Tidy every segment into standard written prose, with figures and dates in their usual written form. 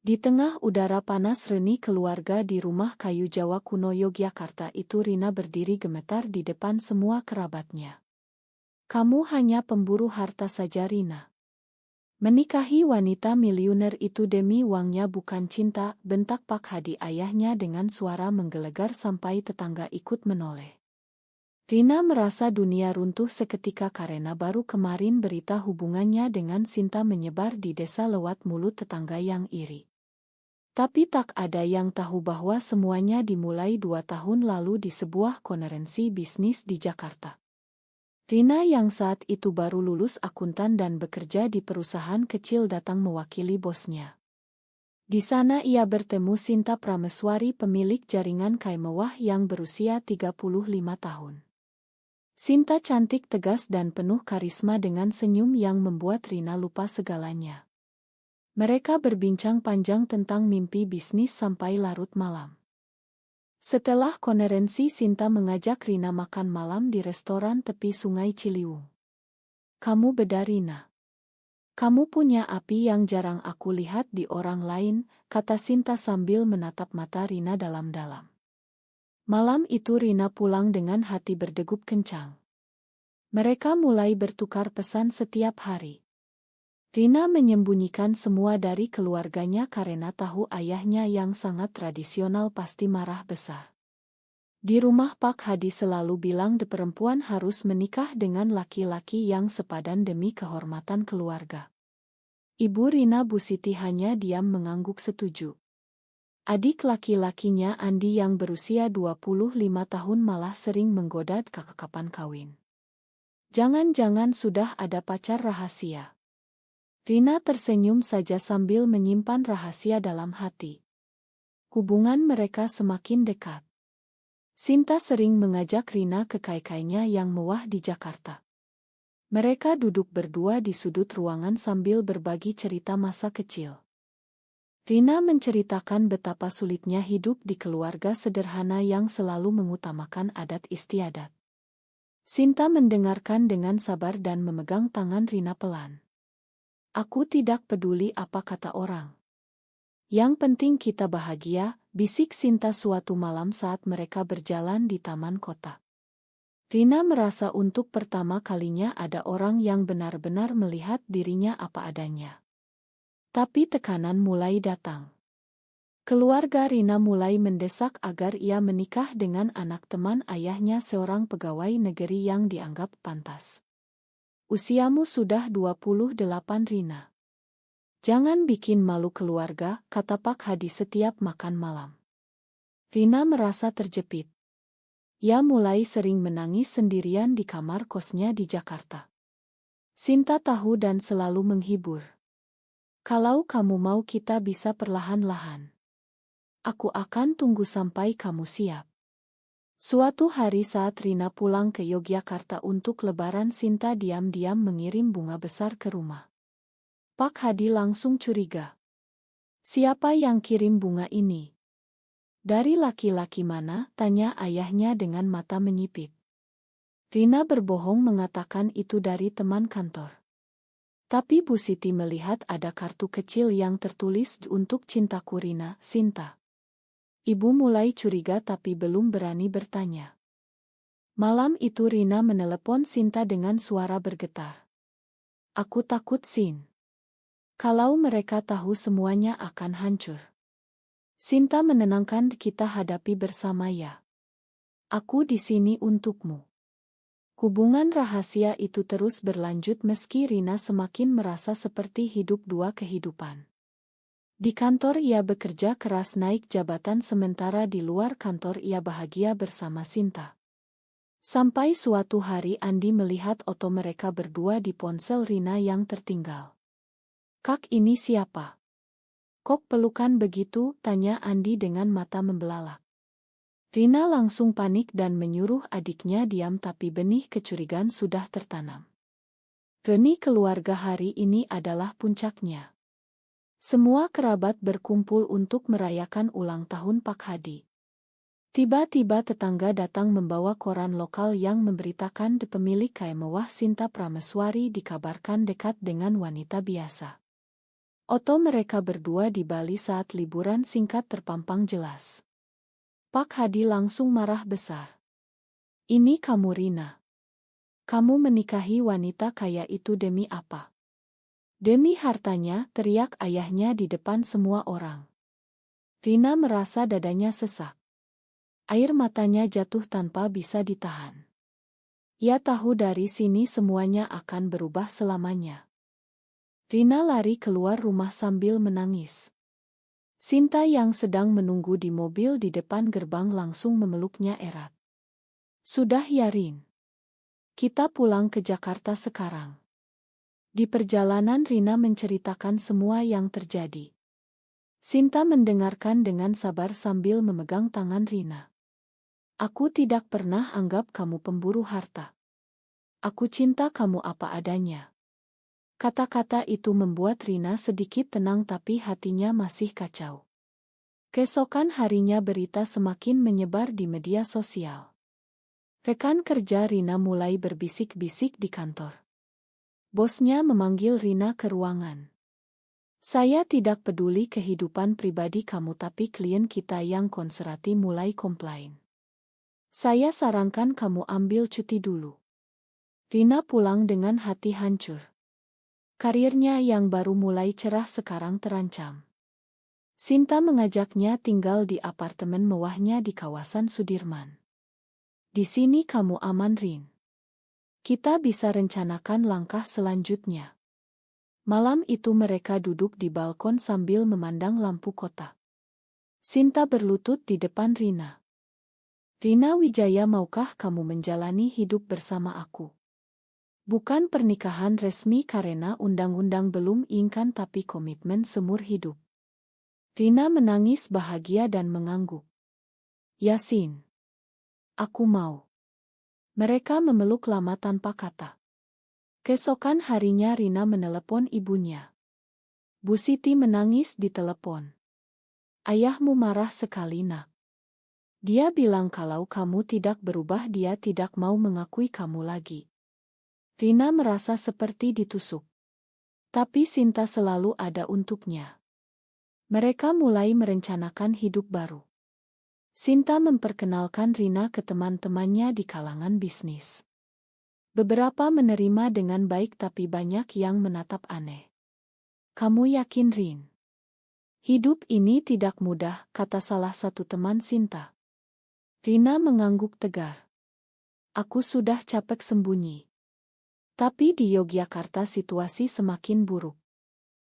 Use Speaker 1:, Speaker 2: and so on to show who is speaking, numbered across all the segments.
Speaker 1: Di tengah udara panas reni keluarga di rumah kayu Jawa kuno Yogyakarta itu, Rina berdiri gemetar di depan semua kerabatnya. "Kamu hanya pemburu harta saja, Rina. Menikahi wanita miliuner itu demi uangnya bukan cinta," bentak Pak Hadi ayahnya dengan suara menggelegar sampai tetangga ikut menoleh. Rina merasa dunia runtuh seketika karena baru kemarin berita hubungannya dengan Sinta menyebar di desa lewat mulut tetangga yang iri. Tapi tak ada yang tahu bahwa semuanya dimulai 2 tahun lalu di sebuah konferensi bisnis di Jakarta. Rina yang saat itu baru lulus akuntan dan bekerja di perusahaan kecil datang mewakili bosnya. Di sana ia bertemu Sinta Prameswari, pemilik jaringan kaya mewah yang berusia 35 tahun. Sinta cantik, tegas dan penuh karisma dengan senyum yang membuat Rina lupa segalanya. Mereka berbincang panjang tentang mimpi bisnis sampai larut malam. Setelah konferensi, Sinta mengajak Rina makan malam di restoran tepi Sungai Ciliwung. "Kamu beda, Rina. Kamu punya api yang jarang aku lihat di orang lain," kata Sinta sambil menatap mata Rina dalam-dalam. Malam itu Rina pulang dengan hati berdegup kencang. Mereka mulai bertukar pesan setiap hari. Rina menyembunyikan semua dari keluarganya karena tahu ayahnya yang sangat tradisional pasti marah besar. Di rumah Pak Hadi selalu bilang perempuan harus menikah dengan laki-laki yang sepadan demi kehormatan keluarga. Ibu Rina, Bu Siti, hanya diam mengangguk setuju. Adik laki-lakinya Andi yang berusia 25 tahun malah sering menggoda kapan kawin. Jangan-jangan sudah ada pacar rahasia. Rina tersenyum saja sambil menyimpan rahasia dalam hati. Hubungan mereka semakin dekat. Sinta sering mengajak Rina ke kai-kainya yang mewah di Jakarta. Mereka duduk berdua di sudut ruangan sambil berbagi cerita masa kecil. Rina menceritakan betapa sulitnya hidup di keluarga sederhana yang selalu mengutamakan adat istiadat. Sinta mendengarkan dengan sabar dan memegang tangan Rina pelan. "Aku tidak peduli apa kata orang. Yang penting kita bahagia," bisik Sinta suatu malam saat mereka berjalan di taman kota. Rina merasa untuk pertama kalinya ada orang yang benar-benar melihat dirinya apa adanya. Tapi tekanan mulai datang. Keluarga Rina mulai mendesak agar ia menikah dengan anak teman ayahnya, seorang pegawai negeri yang dianggap pantas. "Usiamu sudah 28, Rina. Jangan bikin malu keluarga," kata Pak Hadi setiap makan malam. Rina merasa terjepit. Ia mulai sering menangis sendirian di kamar kosnya di Jakarta. Sinta tahu dan selalu menghibur. "Kalau kamu mau kita bisa perlahan-lahan. Aku akan tunggu sampai kamu siap." Suatu hari saat Rina pulang ke Yogyakarta untuk Lebaran, Sinta diam-diam mengirim bunga besar ke rumah. Pak Hadi langsung curiga. "Siapa yang kirim bunga ini? Dari laki-laki mana?" tanya ayahnya dengan mata menyipit. Rina berbohong mengatakan itu dari teman kantor. Tapi Bu Siti melihat ada kartu kecil yang tertulis, "Untuk cintaku Rina, Sinta." Ibu mulai curiga tapi belum berani bertanya. Malam itu Rina menelepon Sinta dengan suara bergetar. "Aku takut, Sin. Kalau mereka tahu semuanya akan hancur." Sinta menenangkan, "Kita hadapi bersama ya. Aku di sini untukmu." Hubungan rahasia itu terus berlanjut meski Rina semakin merasa seperti hidup dua kehidupan. Di kantor ia bekerja keras naik jabatan, sementara di luar kantor ia bahagia bersama Sinta. Sampai suatu hari Andi melihat foto mereka berdua di ponsel Rina yang tertinggal. "Kak, ini siapa? Kok pelukan begitu?" tanya Andi dengan mata membelalak. Rina langsung panik dan menyuruh adiknya diam, tapi benih kecurigaan sudah tertanam. Reni keluarga hari ini adalah puncaknya. Semua kerabat berkumpul untuk merayakan ulang tahun Pak Hadi. Tiba-tiba tetangga datang membawa koran lokal yang memberitakan pemilik kaya mewah Sinta Prameswari dikabarkan dekat dengan wanita biasa. Foto mereka berdua di Bali saat liburan singkat terpampang jelas. Pak Hadi langsung marah besar. Ini kamu Rina. Kamu menikahi wanita kaya itu demi apa? Demi hartanya, teriak ayahnya di depan semua orang. Rina merasa dadanya sesak. Air matanya jatuh tanpa bisa ditahan. Ia tahu dari sini semuanya akan berubah selamanya. Rina lari keluar rumah sambil menangis. Sinta yang sedang menunggu di mobil di depan gerbang langsung memeluknya erat. Sudah ya Rin. Kita pulang ke Jakarta sekarang. Di perjalanan Rina menceritakan semua yang terjadi. Sinta mendengarkan dengan sabar sambil memegang tangan Rina. Aku tidak pernah anggap kamu pemburu harta. Aku cinta kamu apa adanya. Kata-kata itu membuat Rina sedikit tenang tapi hatinya masih kacau. Keesokan harinya berita semakin menyebar di media sosial. Rekan kerja Rina mulai berbisik-bisik di kantor. Bosnya memanggil Rina ke ruangan. Saya tidak peduli kehidupan pribadi kamu tapi klien kita yang konservatif mulai komplain. Saya sarankan kamu ambil cuti dulu. Rina pulang dengan hati hancur. Karirnya yang baru mulai cerah sekarang terancam. Sinta mengajaknya tinggal di apartemen mewahnya di kawasan Sudirman. Di sini kamu aman Rin. Kita bisa rencanakan langkah selanjutnya. Malam itu mereka duduk di balkon sambil memandang lampu kota. Sinta berlutut di depan Rina. Rina Wijaya, maukah kamu menjalani hidup bersama aku? Bukan pernikahan resmi karena undang-undang belum ingkan tapi komitmen seumur hidup. Rina menangis bahagia dan mengangguk. Yasin. Aku mau. Mereka memeluk lama tanpa kata. Keesokan harinya Rina menelepon ibunya. Bu Siti menangis di telepon. Ayahmu marah sekali nak. Dia bilang kalau kamu tidak berubah dia tidak mau mengakui kamu lagi. Rina merasa seperti ditusuk. Tapi Sinta selalu ada untuknya. Mereka mulai merencanakan hidup baru. Sinta memperkenalkan Rina ke teman-temannya di kalangan bisnis. Beberapa menerima dengan baik tapi banyak yang menatap aneh. Kamu yakin Rin? Hidup ini tidak mudah, kata salah satu teman Sinta. Rina mengangguk tegar. Aku sudah capek sembunyi. Tapi di Yogyakarta situasi semakin buruk.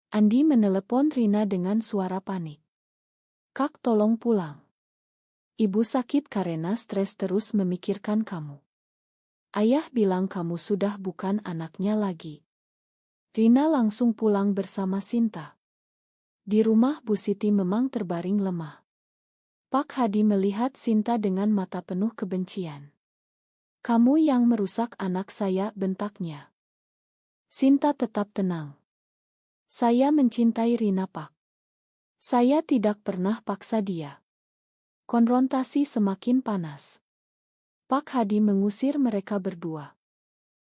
Speaker 1: Andi menelepon Rina dengan suara panik. Kak, tolong pulang. Ibu sakit karena stres terus memikirkan kamu. Ayah bilang kamu sudah bukan anaknya lagi. Rina langsung pulang bersama Sinta. Di rumah Bu Siti memang terbaring lemah. Pak Hadi melihat Sinta dengan mata penuh kebencian. Kamu yang merusak anak saya, bentaknya. Sinta tetap tenang. Saya mencintai Rina Pak. Saya tidak pernah paksa dia. Konfrontasi semakin panas. Pak Hadi mengusir mereka berdua.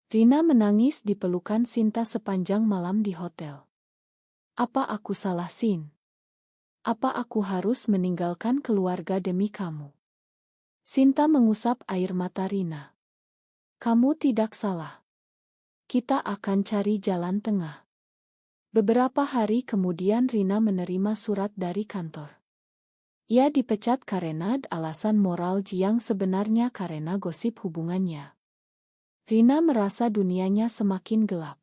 Speaker 1: Rina menangis di pelukan Sinta sepanjang malam di hotel. Apa aku salah Sin? Apa aku harus meninggalkan keluarga demi kamu? Sinta mengusap air mata Rina. Kamu tidak salah. Kita akan cari jalan tengah. Beberapa hari kemudian Rina menerima surat dari kantor. Ia dipecat karena alasan moral yang sebenarnya karena gosip hubungannya. Rina merasa dunianya semakin gelap.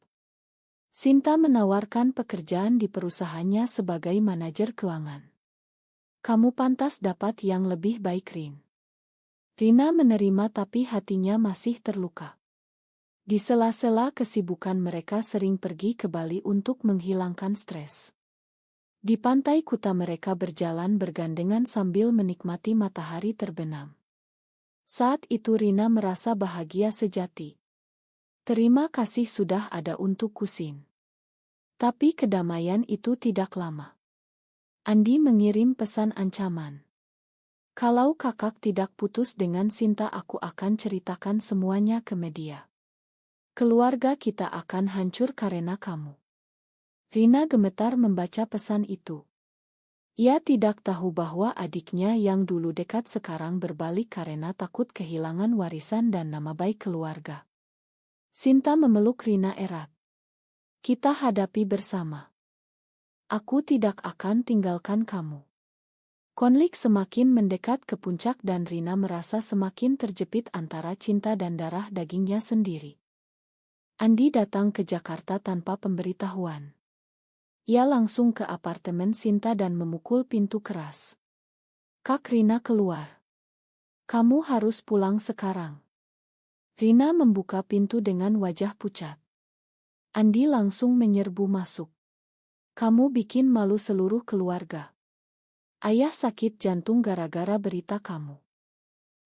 Speaker 1: Sinta menawarkan pekerjaan di perusahaannya sebagai manajer keuangan. Kamu pantas dapat yang lebih baik Rin. Rina menerima tapi hatinya masih terluka. Di sela-sela kesibukan mereka sering pergi ke Bali untuk menghilangkan stres. Di pantai Kuta mereka berjalan bergandengan sambil menikmati matahari terbenam. Saat itu Rina merasa bahagia sejati. Terima kasih sudah ada untuk Kusin. Tapi kedamaian itu tidak lama. Andi mengirim pesan ancaman. Kalau kakak tidak putus dengan Sinta aku akan ceritakan semuanya ke media. Keluarga kita akan hancur karena kamu. Rina gemetar membaca pesan itu. Ia tidak tahu bahwa adiknya yang dulu dekat sekarang berbalik karena takut kehilangan warisan dan nama baik keluarga. Sinta memeluk Rina erat. Kita hadapi bersama. Aku tidak akan tinggalkan kamu. Konflik semakin mendekat ke puncak dan Rina merasa semakin terjepit antara cinta dan darah dagingnya sendiri. Andi datang ke Jakarta tanpa pemberitahuan. Ia langsung ke apartemen Sinta dan memukul pintu keras. Kak, Rina keluar. Kamu harus pulang sekarang. Rina membuka pintu dengan wajah pucat. Andi langsung menyerbu masuk. Kamu bikin malu seluruh keluarga. Ayah sakit jantung gara-gara berita kamu.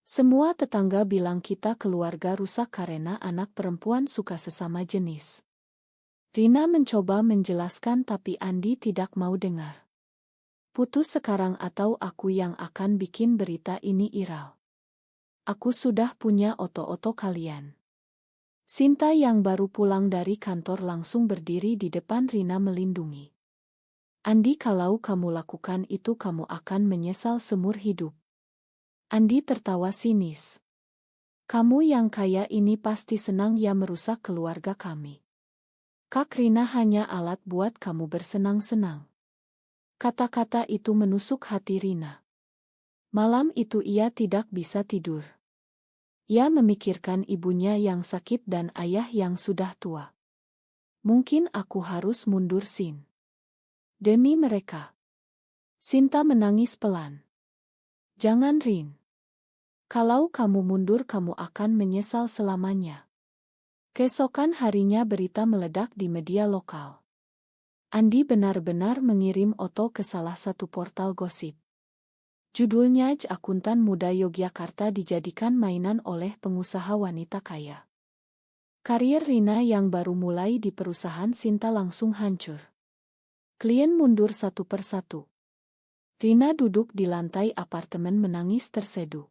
Speaker 1: Semua tetangga bilang kita keluarga rusak karena anak perempuan suka sesama jenis. Rina mencoba menjelaskan tapi Andi tidak mau dengar. Putus sekarang atau aku yang akan bikin berita ini viral. Aku sudah punya oto-oto kalian. Sinta yang baru pulang dari kantor langsung berdiri di depan Rina melindungi. Andi, kalau kamu lakukan itu kamu akan menyesal seumur hidup. Andi tertawa sinis. Kamu yang kaya ini pasti senang ya merusak keluarga kami. Kak, Rina hanya alat buat kamu bersenang-senang. Kata-kata itu menusuk hati Rina. Malam itu ia tidak bisa tidur. Ia memikirkan ibunya yang sakit dan ayah yang sudah tua. Mungkin aku harus mundur, Sin. Demi mereka. Sinta menangis pelan. Jangan, Rin. Kalau kamu mundur kamu akan menyesal selamanya. Keesokan harinya berita meledak di media lokal. Andi benar-benar mengirim Oto ke salah satu portal gosip. Judulnya Akuntan Muda Yogyakarta dijadikan mainan oleh pengusaha wanita kaya. Karir Rina yang baru mulai di perusahaan Sinta langsung hancur. Klien mundur satu persatu. Rina duduk di lantai apartemen menangis terseduh.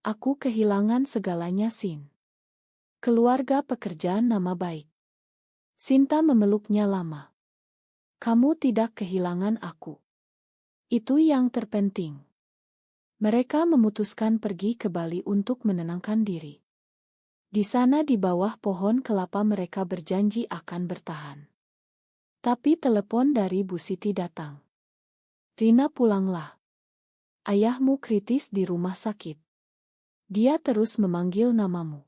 Speaker 1: Aku kehilangan segalanya, Sin. Keluarga, pekerjaan, nama baik. Sinta memeluknya lama. Kamu tidak kehilangan aku. Itu yang terpenting. Mereka memutuskan pergi ke Bali untuk menenangkan diri. Di sana di bawah pohon kelapa mereka berjanji akan bertahan. Tapi telepon dari Bu Siti datang. Rina, pulanglah. Ayahmu kritis di rumah sakit. Dia terus memanggil namamu.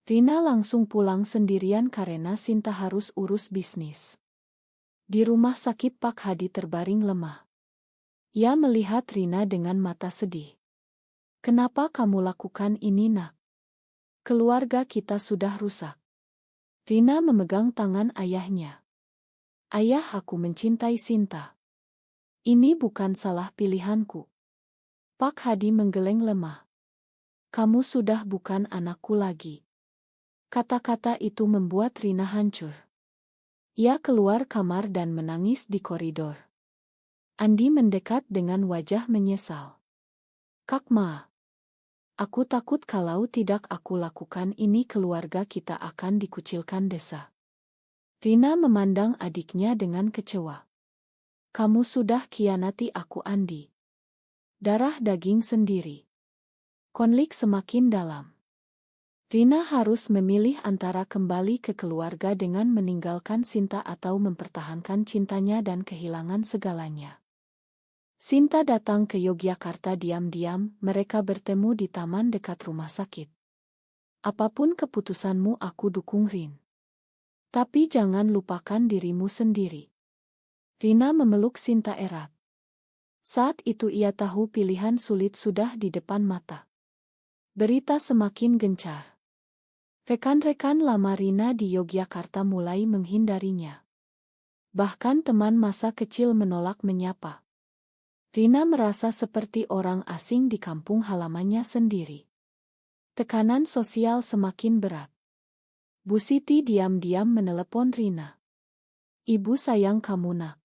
Speaker 1: Rina langsung pulang sendirian karena Sinta harus urus bisnis. Di rumah sakit Pak Hadi terbaring lemah. Ia melihat Rina dengan mata sedih. Kenapa kamu lakukan ini, Nak? Keluarga kita sudah rusak. Rina memegang tangan ayahnya. Ayah, aku mencintai Sinta. Ini bukan salah pilihanku. Pak Hadi menggeleng lemah. Kamu sudah bukan anakku lagi. Kata-kata itu membuat Rina hancur. Ia keluar kamar dan menangis di koridor. Andi mendekat dengan wajah menyesal. Kak Ma, aku takut kalau tidak aku lakukan ini keluarga kita akan dikucilkan desa. Rina memandang adiknya dengan kecewa. Kamu sudah khianati aku, Andi. Darah daging sendiri. Konflik semakin dalam. Rina harus memilih antara kembali ke keluarga dengan meninggalkan Sinta atau mempertahankan cintanya dan kehilangan segalanya. Sinta datang ke Yogyakarta diam-diam, mereka bertemu di taman dekat rumah sakit. Apapun keputusanmu aku dukung, Rin. Tapi jangan lupakan dirimu sendiri. Rina memeluk Sinta erat. Saat itu ia tahu pilihan sulit sudah di depan mata. Berita semakin gencar. Rekan-rekan lama Rina di Yogyakarta mulai menghindarinya. Bahkan teman masa kecil menolak menyapa. Rina merasa seperti orang asing di kampung halamannya sendiri. Tekanan sosial semakin berat. Bu Siti diam-diam menelepon Rina. Ibu sayang kamu, Nak.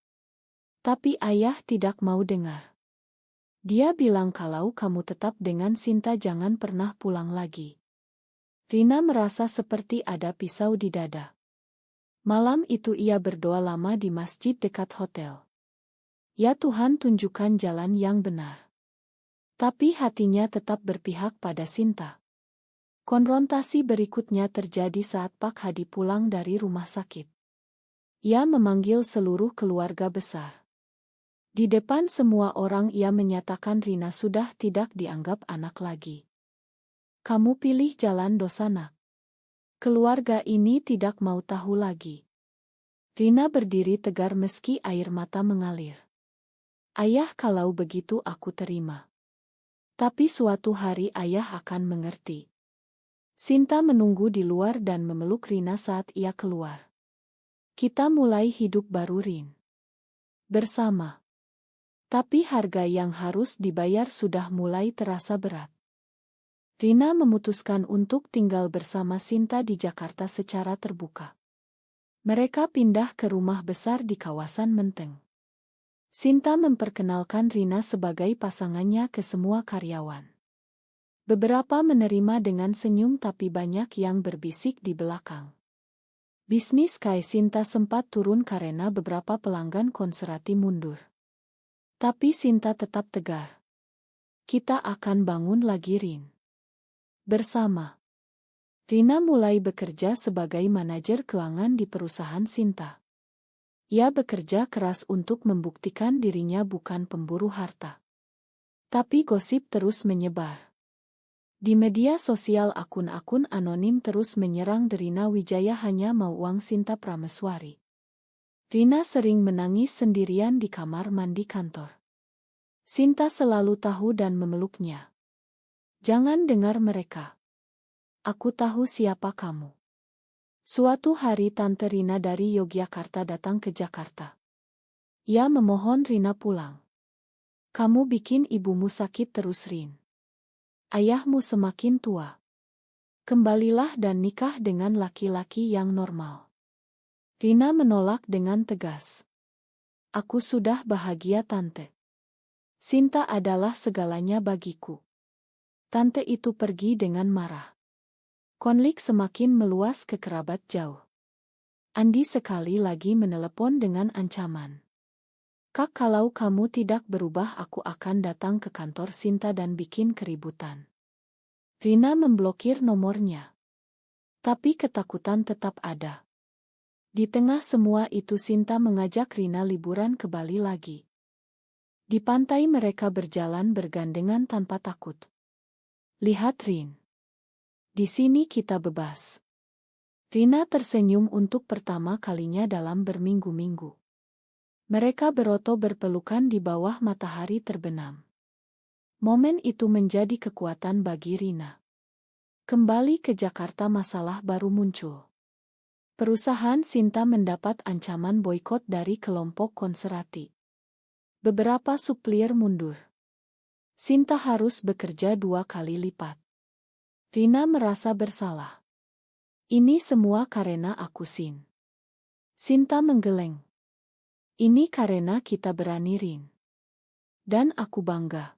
Speaker 1: Tapi ayah tidak mau dengar. Dia bilang kalau kamu tetap dengan Sinta jangan pernah pulang lagi. Rina merasa seperti ada pisau di dada. Malam itu ia berdoa lama di masjid dekat hotel. Ya Tuhan, tunjukkan jalan yang benar. Tapi hatinya tetap berpihak pada Sinta. Konfrontasi berikutnya terjadi saat Pak Hadi pulang dari rumah sakit. Ia memanggil seluruh keluarga besar. Di depan semua orang ia menyatakan Rina sudah tidak dianggap anak lagi. Kamu pilih jalan dosa, nak. Keluarga ini tidak mau tahu lagi. Rina berdiri tegar meski air mata mengalir. Ayah, kalau begitu aku terima. Tapi suatu hari ayah akan mengerti. Sinta menunggu di luar dan memeluk Rina saat ia keluar. Kita mulai hidup baru, Rin. Bersama. Tapi harga yang harus dibayar sudah mulai terasa berat. Rina memutuskan untuk tinggal bersama Sinta di Jakarta secara terbuka. Mereka pindah ke rumah besar di kawasan Menteng. Sinta memperkenalkan Rina sebagai pasangannya ke semua karyawan. Beberapa menerima dengan senyum, tapi banyak yang berbisik di belakang. Bisnis Kai Sinta sempat turun karena beberapa pelanggan konserati mundur. Tapi Sinta tetap tegar. Kita akan bangun lagi, Rin. Bersama. Rina mulai bekerja sebagai manajer keuangan di perusahaan Sinta. Ia bekerja keras untuk membuktikan dirinya bukan pemburu harta. Tapi gosip terus menyebar. Di media sosial akun-akun anonim terus menyerang Rina Wijaya hanya mau uang Sinta Prameswari. Rina sering menangis sendirian di kamar mandi kantor. Sinta selalu tahu dan memeluknya. Jangan dengar mereka. Aku tahu siapa kamu. Suatu hari Tante Rina dari Yogyakarta datang ke Jakarta. Ia memohon Rina pulang. Kamu bikin ibumu sakit terus, Rin. Ayahmu semakin tua. Kembalilah dan nikah dengan laki-laki yang normal. Rina menolak dengan tegas. Aku sudah bahagia, Tante. Sinta adalah segalanya bagiku. Tante itu pergi dengan marah. Konflik semakin meluas ke kerabat jauh. Andi sekali lagi menelepon dengan ancaman. Kak, kalau kamu tidak berubah aku akan datang ke kantor Sinta dan bikin keributan. Rina memblokir nomornya. Tapi ketakutan tetap ada. Di tengah semua itu Sinta mengajak Rina liburan ke Bali lagi. Di pantai mereka berjalan bergandengan tanpa takut. Lihat, Rin. Di sini kita bebas. Rina tersenyum untuk pertama kalinya dalam berminggu-minggu. Mereka beroto berpelukan di bawah matahari terbenam. Momen itu menjadi kekuatan bagi Rina. Kembali ke Jakarta masalah baru muncul. Perusahaan Sinta mendapat ancaman boikot dari kelompok konserati. Beberapa supplier mundur. Sinta harus bekerja 2 kali lipat. Rina merasa bersalah. Ini semua karena aku, Sin. Sinta menggeleng. Ini karena kita berani, Rin. Dan aku bangga.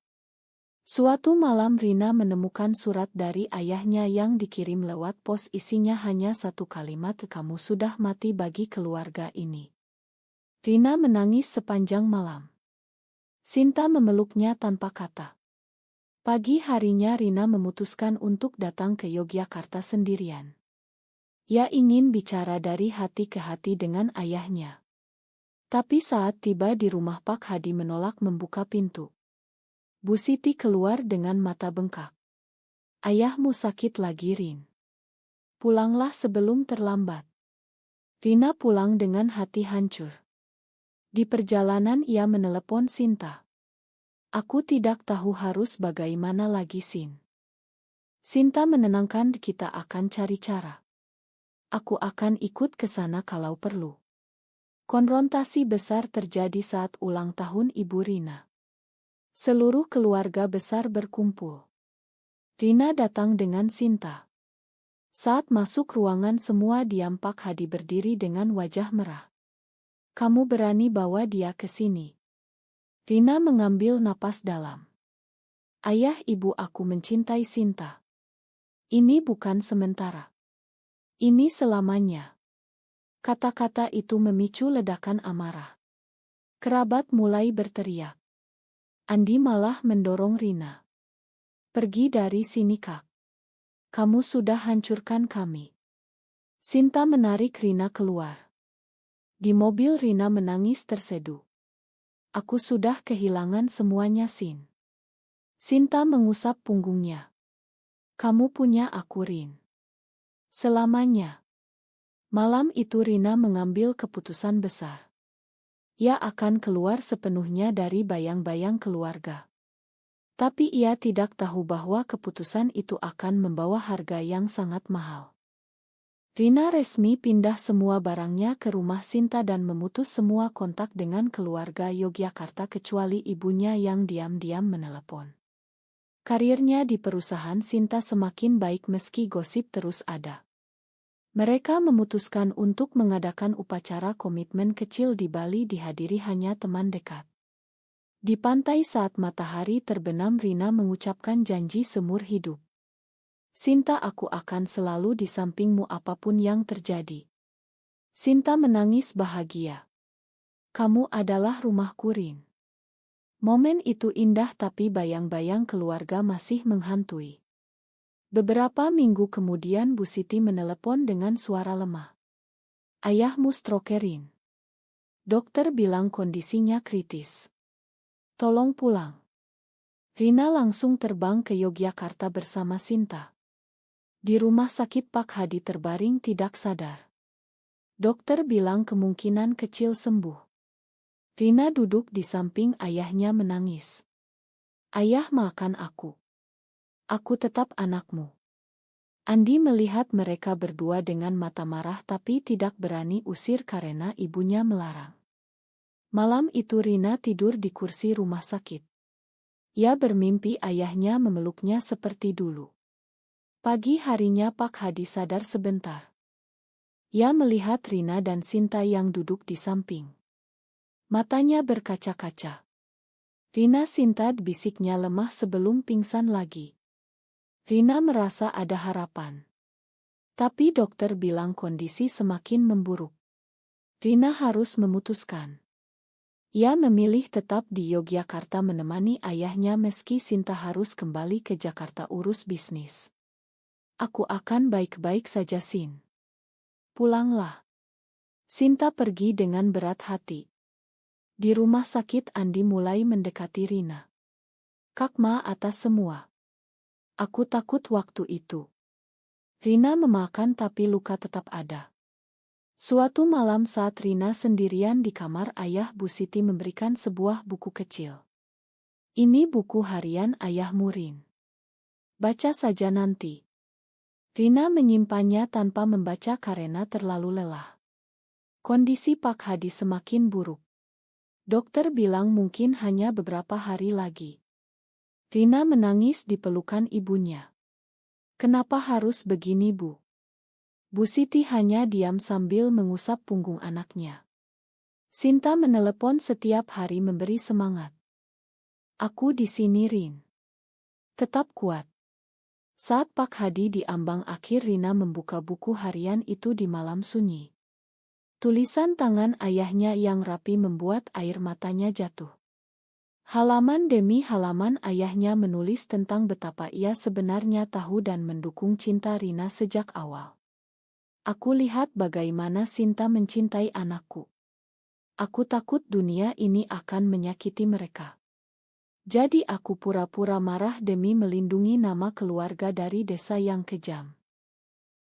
Speaker 1: Suatu malam Rina menemukan surat dari ayahnya yang dikirim lewat pos, isinya hanya satu kalimat, kamu sudah mati bagi keluarga ini. Rina menangis sepanjang malam. Sinta memeluknya tanpa kata. Pagi harinya Rina memutuskan untuk datang ke Yogyakarta sendirian. Ia ingin bicara dari hati ke hati dengan ayahnya. Tapi saat tiba di rumah, Pak Hadi menolak membuka pintu. Bu Siti keluar dengan mata bengkak. Ayahmu sakit lagi, Rin. Pulanglah sebelum terlambat. Rina pulang dengan hati hancur. Di perjalanan ia menelepon Sinta. Aku tidak tahu harus bagaimana lagi, Sin. Sinta menenangkan, kita akan cari cara. Aku akan ikut ke sana kalau perlu. Konfrontasi besar terjadi saat ulang tahun Ibu Rina. Seluruh keluarga besar berkumpul. Rina datang dengan Sinta. Saat masuk ruangan semua diam, Pak Hadi berdiri dengan wajah merah. Kamu berani bawa dia ke sini? Rina mengambil napas dalam. Ayah, ibu, aku mencintai Sinta. Ini bukan sementara. Ini selamanya. Kata-kata itu memicu ledakan amarah. Kerabat mulai berteriak. Andi malah mendorong Rina. Pergi dari sini, Kak. Kamu sudah hancurkan kami. Sinta menarik Rina keluar. Di mobil Rina menangis terseduh. Aku sudah kehilangan semuanya, Sin. Sinta mengusap punggungnya. Kamu punya aku, Rin. Selamanya. Malam itu Rina mengambil keputusan besar. Ia akan keluar sepenuhnya dari bayang-bayang keluarga. Tapi ia tidak tahu bahwa keputusan itu akan membawa harga yang sangat mahal. Rina resmi pindah semua barangnya ke rumah Sinta dan memutus semua kontak dengan keluarga Yogyakarta kecuali ibunya yang diam-diam menelepon. Karirnya di perusahaan Sinta semakin baik meski gosip terus ada. Mereka memutuskan untuk mengadakan upacara komitmen kecil di Bali dihadiri hanya teman dekat. Di pantai saat matahari terbenam Rina mengucapkan janji seumur hidup. Sinta, aku akan selalu di sampingmu apapun yang terjadi. Sinta menangis bahagia. Kamu adalah rumahku, Rin. Momen itu indah tapi bayang-bayang keluarga masih menghantui. Beberapa minggu kemudian Bu Siti menelepon dengan suara lemah. Ayahmu stroke, Rin. Dokter bilang kondisinya kritis. Tolong pulang. Rina langsung terbang ke Yogyakarta bersama Sinta. Di rumah sakit Pak Hadi terbaring tidak sadar. Dokter bilang kemungkinan kecil sembuh. Rina duduk di samping ayahnya menangis. Ayah, maafkan aku. Aku tetap anakmu. Andi melihat mereka berdua dengan mata marah tapi tidak berani usir karena ibunya melarang. Malam itu Rina tidur di kursi rumah sakit. Ia bermimpi ayahnya memeluknya seperti dulu. Pagi harinya Pak Hadi sadar sebentar. Ia melihat Rina dan Sinta yang duduk di samping. Matanya berkaca-kaca. Rina, Sinta, bisiknya lemah sebelum pingsan lagi. Rina merasa ada harapan. Tapi dokter bilang kondisi semakin memburuk. Rina harus memutuskan. Ia memilih tetap di Yogyakarta menemani ayahnya meski Sinta harus kembali ke Jakarta urus bisnis. Aku akan baik-baik saja, Sin. Pulanglah. Sinta pergi dengan berat hati. Di rumah sakit Andi mulai mendekati Rina. Kak, ma atas semua. Aku takut waktu itu. Rina memakan tapi luka tetap ada. Suatu malam saat Rina sendirian di kamar ayah, Bu Siti memberikan sebuah buku kecil. Ini buku harian ayahmu, Rin. Baca saja nanti. Rina menyimpannya tanpa membaca karena terlalu lelah. Kondisi Pak Hadi semakin buruk. Dokter bilang mungkin hanya beberapa hari lagi. Rina menangis di pelukan ibunya. Kenapa harus begini, Bu? Bu Siti hanya diam sambil mengusap punggung anaknya. Sinta menelepon setiap hari memberi semangat. Aku di sini, Rin. Tetap kuat. Saat Pak Hadi di ambang akhir, Rina membuka buku harian itu di malam sunyi. Tulisan tangan ayahnya yang rapi membuat air matanya jatuh. Halaman demi halaman ayahnya menulis tentang betapa ia sebenarnya tahu dan mendukung cinta Rina sejak awal. Aku lihat bagaimana Sinta mencintai anakku. Aku takut dunia ini akan menyakiti mereka. Jadi aku pura-pura marah demi melindungi nama keluarga dari desa yang kejam.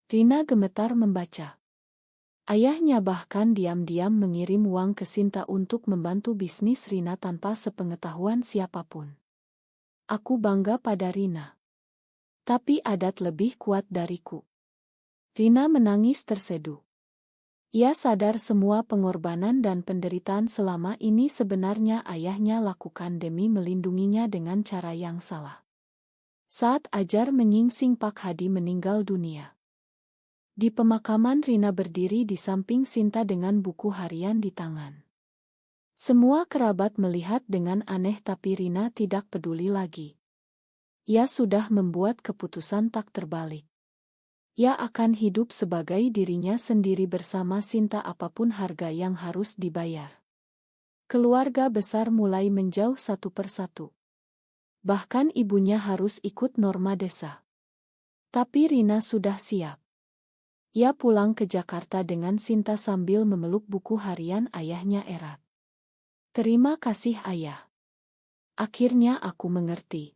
Speaker 1: Rina gemetar membaca. Ayahnya bahkan diam-diam mengirim uang ke Sinta untuk membantu bisnis Rina tanpa sepengetahuan siapapun. Aku bangga pada Rina. Tapi adat lebih kuat dariku. Rina menangis terseduh. Ia sadar semua pengorbanan dan penderitaan selama ini sebenarnya ayahnya lakukan demi melindunginya dengan cara yang salah. Saat ajar menyingsing Pak Hadi meninggal dunia. Di pemakaman Rina berdiri di samping Sinta dengan buku harian di tangan. Semua kerabat melihat dengan aneh tapi Rina tidak peduli lagi. Ia sudah membuat keputusan tak terbalik. Ia akan hidup sebagai dirinya sendiri bersama Sinta apapun harga yang harus dibayar. Keluarga besar mulai menjauh satu persatu. Bahkan ibunya harus ikut norma desa. Tapi Rina sudah siap. Ia pulang ke Jakarta dengan Sinta sambil memeluk buku harian ayahnya erat. Terima kasih ayah. Akhirnya aku mengerti.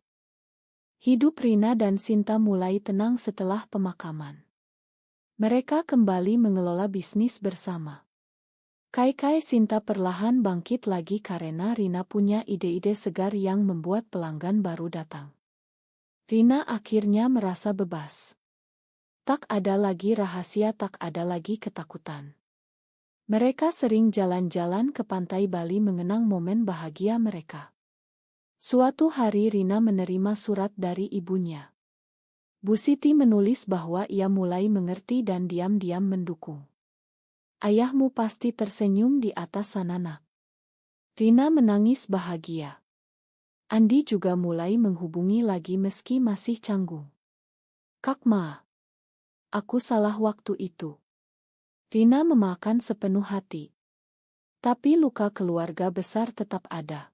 Speaker 1: Hidup Rina dan Sinta mulai tenang setelah pemakaman. Mereka kembali mengelola bisnis bersama. Kai-kai Sinta perlahan bangkit lagi karena Rina punya ide-ide segar yang membuat pelanggan baru datang. Rina akhirnya merasa bebas. Tak ada lagi rahasia, tak ada lagi ketakutan. Mereka sering jalan-jalan ke pantai Bali mengenang momen bahagia mereka. Suatu hari Rina menerima surat dari ibunya. Bu Siti menulis bahwa ia mulai mengerti dan diam-diam mendukung. Ayahmu pasti tersenyum di atas sana nak. Rina menangis bahagia. Andi juga mulai menghubungi lagi meski masih canggung. Kak Ma, aku salah waktu itu. Rina memakan sepenuh hati. Tapi luka keluarga besar tetap ada.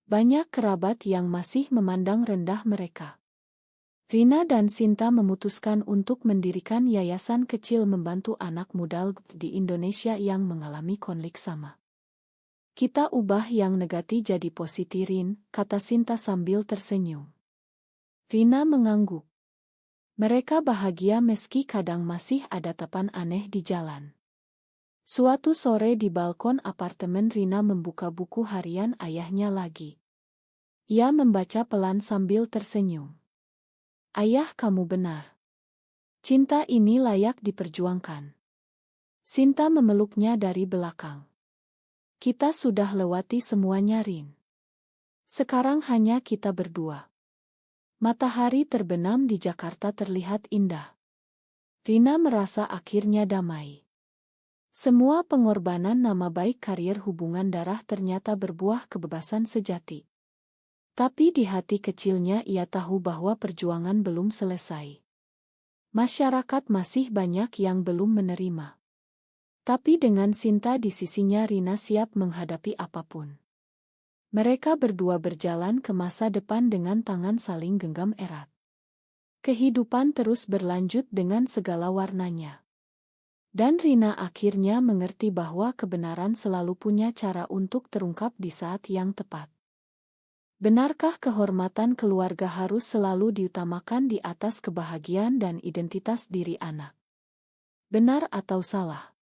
Speaker 1: Banyak kerabat yang masih memandang rendah mereka. Rina dan Sinta memutuskan untuk mendirikan yayasan kecil membantu anak muda di Indonesia yang mengalami konflik sama. Kita ubah yang negatif jadi positif, Rin, kata Sinta sambil tersenyum. Rina mengangguk. Mereka bahagia meski kadang masih ada tepan aneh di jalan. Suatu sore di balkon apartemen Rina membuka buku harian ayahnya lagi. Ia membaca pelan sambil tersenyum. Ayah, kamu benar. Cinta ini layak diperjuangkan. Sinta memeluknya dari belakang. Kita sudah lewati semuanya, Rin. Sekarang hanya kita berdua. Matahari terbenam di Jakarta terlihat indah. Rina merasa akhirnya damai. Semua pengorbanan nama baik karier hubungan darah ternyata berbuah kebebasan sejati. Tapi di hati kecilnya ia tahu bahwa perjuangan belum selesai. Masyarakat masih banyak yang belum menerima. Tapi dengan Sinta di sisinya Rina siap menghadapi apapun. Mereka berdua berjalan ke masa depan dengan tangan saling genggam erat. Kehidupan terus berlanjut dengan segala warnanya. Dan Rina akhirnya mengerti bahwa kebenaran selalu punya cara untuk terungkap di saat yang tepat. Benarkah kehormatan keluarga harus selalu diutamakan di atas kebahagiaan dan identitas diri anak? Benar atau salah?